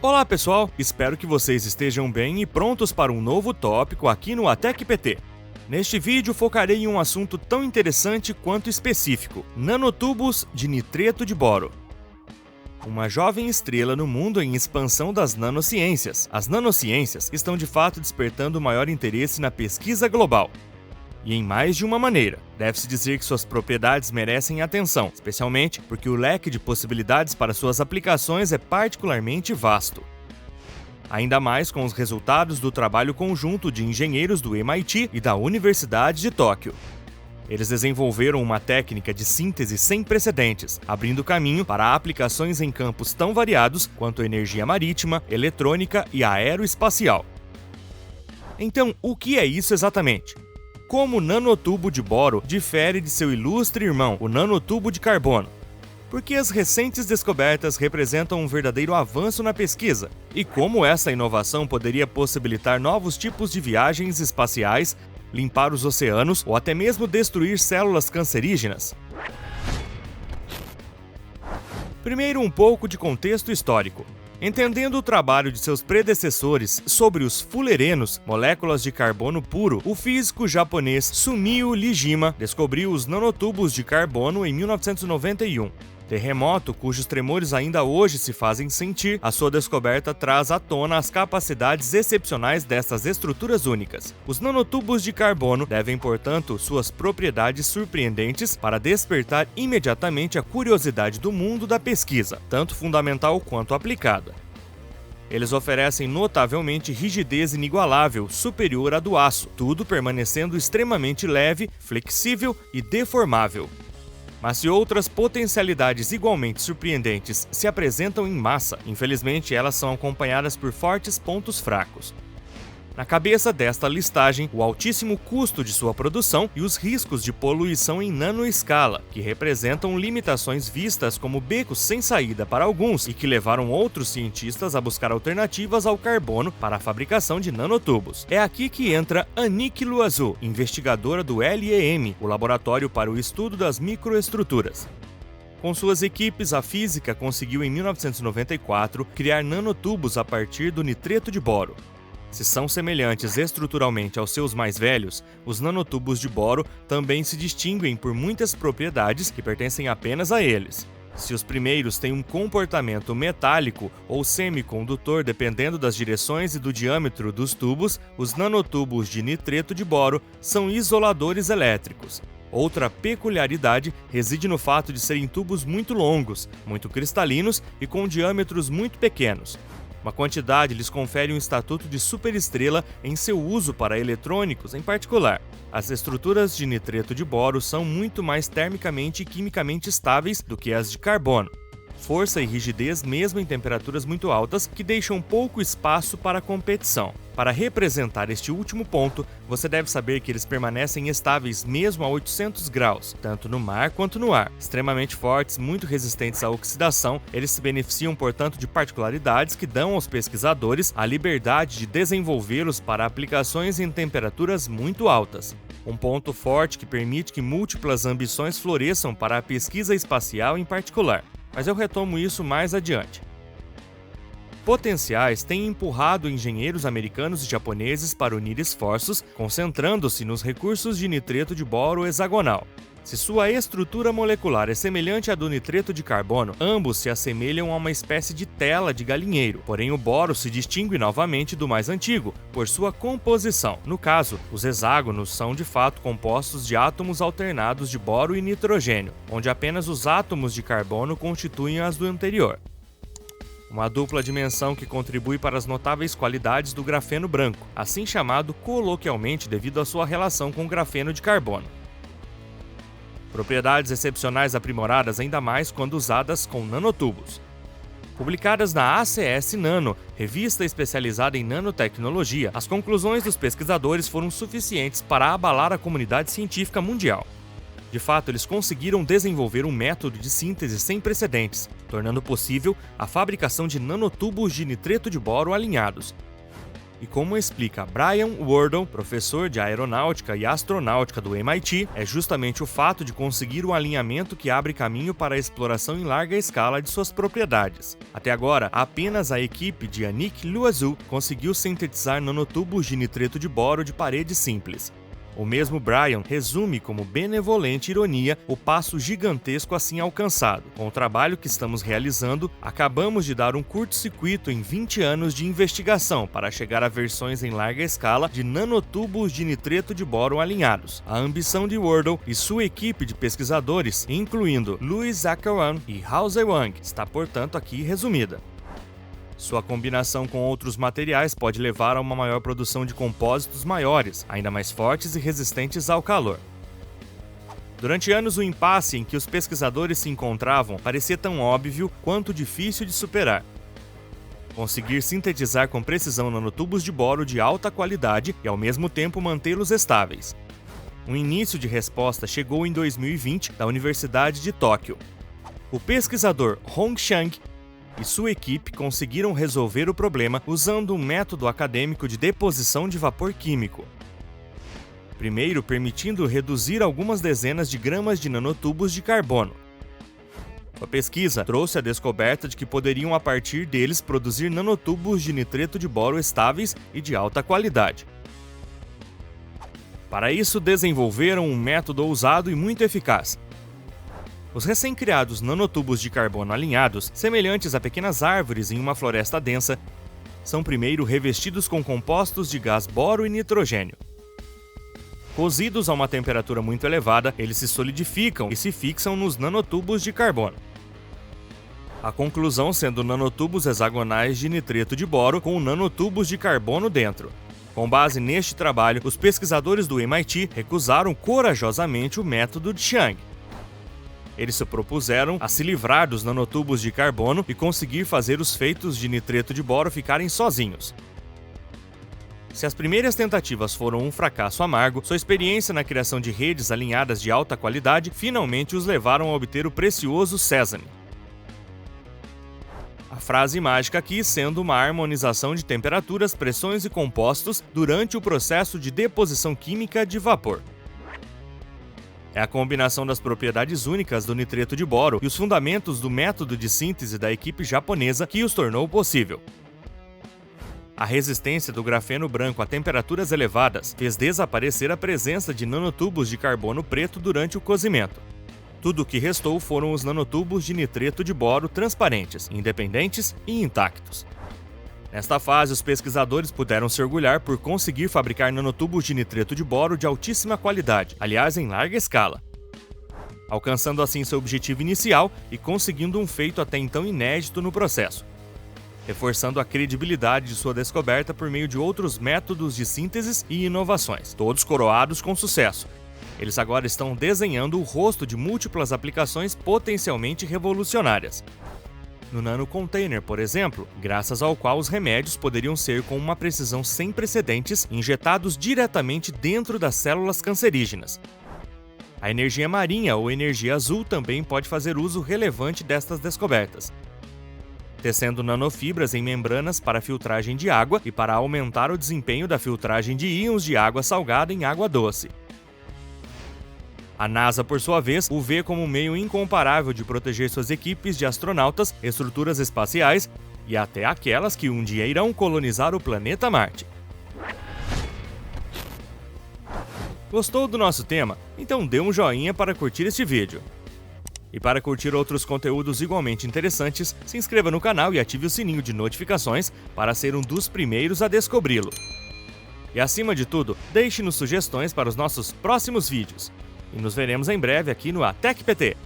Olá pessoal, espero que vocês estejam bem e prontos para um novo tópico aqui no Atec PT. Neste vídeo focarei em um assunto tão interessante quanto específico: nanotubos de nitreto de boro. Uma jovem estrela no mundo em expansão das nanociências. As nanociências estão de fato despertando maior interesse na pesquisa global. E em mais de uma maneira. Deve-se dizer que suas propriedades merecem atenção, especialmente porque o leque de possibilidades para suas aplicações é particularmente vasto. Ainda mais com os resultados do trabalho conjunto de engenheiros do MIT e da Universidade de Tóquio. Eles desenvolveram uma técnica de síntese sem precedentes, abrindo caminho para aplicações em campos tão variados quanto energia marítima, eletrônica e aeroespacial. Então, o que é isso exatamente? Como o nanotubo de boro difere de seu ilustre irmão, o nanotubo de carbono? Por que as recentes descobertas representam um verdadeiro avanço na pesquisa? E como essa inovação poderia possibilitar novos tipos de viagens espaciais, limpar os oceanos ou até mesmo destruir células cancerígenas? Primeiro, um pouco de contexto histórico. Entendendo o trabalho de seus predecessores sobre os fullerenos, moléculas de carbono puro, o físico japonês Sumio Lijima descobriu os nanotubos de carbono em 1991. Terremoto, cujos tremores ainda hoje se fazem sentir, a sua descoberta traz à tona as capacidades excepcionais dessas estruturas únicas. Os nanotubos de carbono devem, portanto, suas propriedades surpreendentes para despertar imediatamente a curiosidade do mundo da pesquisa, tanto fundamental quanto aplicada. Eles oferecem notavelmente rigidez inigualável, superior à do aço, tudo permanecendo extremamente leve, flexível e deformável. Mas se outras potencialidades igualmente surpreendentes se apresentam em massa, infelizmente elas são acompanhadas por fortes pontos fracos. Na cabeça desta listagem, o altíssimo custo de sua produção e os riscos de poluição em nanoescala, que representam limitações vistas como becos sem saída para alguns e que levaram outros cientistas a buscar alternativas ao carbono para a fabricação de nanotubos. É aqui que entra Annick Loiseau, investigadora do LEM, o Laboratório para o Estudo das Microestruturas. Com suas equipes, a física conseguiu em 1994 criar nanotubos a partir do nitreto de boro. Se são semelhantes estruturalmente aos seus mais velhos, os nanotubos de boro também se distinguem por muitas propriedades que pertencem apenas a eles. Se os primeiros têm um comportamento metálico ou semicondutor dependendo das direções e do diâmetro dos tubos, os nanotubos de nitreto de boro são isoladores elétricos. Outra peculiaridade reside no fato de serem tubos muito longos, muito cristalinos e com diâmetros muito pequenos. Uma quantidade lhes confere um estatuto de superestrela em seu uso para eletrônicos em particular. As estruturas de nitreto de boro são muito mais termicamente e quimicamente estáveis do que as de carbono. Força e rigidez mesmo em temperaturas muito altas que deixam pouco espaço para competição. Para representar este último ponto, você deve saber que eles permanecem estáveis mesmo a 800 graus, tanto no mar quanto no ar. Extremamente fortes, muito resistentes à oxidação, eles se beneficiam, portanto, de particularidades que dão aos pesquisadores a liberdade de desenvolvê-los para aplicações em temperaturas muito altas. Um ponto forte que permite que múltiplas ambições floresçam para a pesquisa espacial em particular. Mas eu retomo isso mais adiante. Potenciais têm empurrado engenheiros americanos e japoneses para unir esforços, concentrando-se nos recursos de nitreto de boro hexagonal. Se sua estrutura molecular é semelhante à do nitreto de carbono, ambos se assemelham a uma espécie de tela de galinheiro, porém o boro se distingue novamente do mais antigo, por sua composição. No caso, os hexágonos são de fato compostos de átomos alternados de boro e nitrogênio, onde apenas os átomos de carbono constituem as do anterior. Uma dupla dimensão que contribui para as notáveis qualidades do grafeno branco, assim chamado coloquialmente devido à sua relação com o grafeno de carbono. Propriedades excepcionais aprimoradas ainda mais quando usadas com nanotubos. Publicadas na ACS Nano, revista especializada em nanotecnologia, as conclusões dos pesquisadores foram suficientes para abalar a comunidade científica mundial. De fato, eles conseguiram desenvolver um método de síntese sem precedentes, tornando possível a fabricação de nanotubos de nitreto de boro alinhados. E como explica Brian Wardle, professor de aeronáutica e astronáutica do MIT, é justamente o fato de conseguir um alinhamento que abre caminho para a exploração em larga escala de suas propriedades. Até agora, apenas a equipe de Yannick Loiseau conseguiu sintetizar nanotubos de nitreto de boro de parede simples. O mesmo Brian resume como benevolente ironia o passo gigantesco assim alcançado. Com o trabalho que estamos realizando, acabamos de dar um curto-circuito em 20 anos de investigação para chegar a versões em larga escala de nanotubos de nitreto de boro alinhados. A ambição de Wardle e sua equipe de pesquisadores, incluindo Louis Acharon e Hao Zewang, está portanto aqui resumida. Sua combinação com outros materiais pode levar a uma maior produção de compósitos maiores, ainda mais fortes e resistentes ao calor. Durante anos, o impasse em que os pesquisadores se encontravam parecia tão óbvio quanto difícil de superar. Conseguir sintetizar com precisão nanotubos de boro de alta qualidade e, ao mesmo tempo, mantê-los estáveis. Um início de resposta chegou em 2020 da Universidade de Tóquio. O pesquisador Hong Xiang e sua equipe conseguiram resolver o problema usando um método acadêmico de deposição de vapor químico. Primeiro, permitindo reduzir algumas dezenas de gramas de nanotubos de carbono. A pesquisa trouxe a descoberta de que poderiam a partir deles produzir nanotubos de nitreto de boro estáveis e de alta qualidade. Para isso, desenvolveram um método ousado e muito eficaz. Os recém-criados nanotubos de carbono alinhados, semelhantes a pequenas árvores em uma floresta densa, são primeiro revestidos com compostos de gás boro e nitrogênio. Cozidos a uma temperatura muito elevada, eles se solidificam e se fixam nos nanotubos de carbono. A conclusão sendo nanotubos hexagonais de nitreto de boro com nanotubos de carbono dentro. Com base neste trabalho, os pesquisadores do MIT recusaram corajosamente o método de Xiang. Eles se propuseram a se livrar dos nanotubos de carbono e conseguir fazer os feitos de nitreto de boro ficarem sozinhos. Se as primeiras tentativas foram um fracasso amargo, sua experiência na criação de redes alinhadas de alta qualidade finalmente os levaram a obter o precioso sésame. A frase mágica aqui sendo uma harmonização de temperaturas, pressões e compostos durante o processo de deposição química de vapor. É a combinação das propriedades únicas do nitreto de boro e os fundamentos do método de síntese da equipe japonesa que os tornou possível. A resistência do grafeno branco a temperaturas elevadas fez desaparecer a presença de nanotubos de carbono preto durante o cozimento. Tudo o que restou foram os nanotubos de nitreto de boro transparentes, independentes e intactos. Nesta fase, os pesquisadores puderam se orgulhar por conseguir fabricar nanotubos de nitreto de boro de altíssima qualidade, aliás em larga escala, alcançando assim seu objetivo inicial e conseguindo um feito até então inédito no processo, reforçando a credibilidade de sua descoberta por meio de outros métodos de síntese e inovações, todos coroados com sucesso. Eles agora estão desenhando o rosto de múltiplas aplicações potencialmente revolucionárias. No nanocontainer, por exemplo, graças ao qual os remédios poderiam ser com uma precisão sem precedentes injetados diretamente dentro das células cancerígenas. A energia marinha ou energia azul também pode fazer uso relevante destas descobertas, tecendo nanofibras em membranas para filtragem de água e para aumentar o desempenho da filtragem de íons de água salgada em água doce. A NASA, por sua vez, o vê como um meio incomparável de proteger suas equipes de astronautas, estruturas espaciais e até aquelas que um dia irão colonizar o planeta Marte. Gostou do nosso tema? Então dê um joinha para curtir este vídeo. E para curtir outros conteúdos igualmente interessantes, se inscreva no canal e ative o sininho de notificações para ser um dos primeiros a descobri-lo. E acima de tudo, deixe-nos sugestões para os nossos próximos vídeos. E nos veremos em breve aqui no ATEC PT.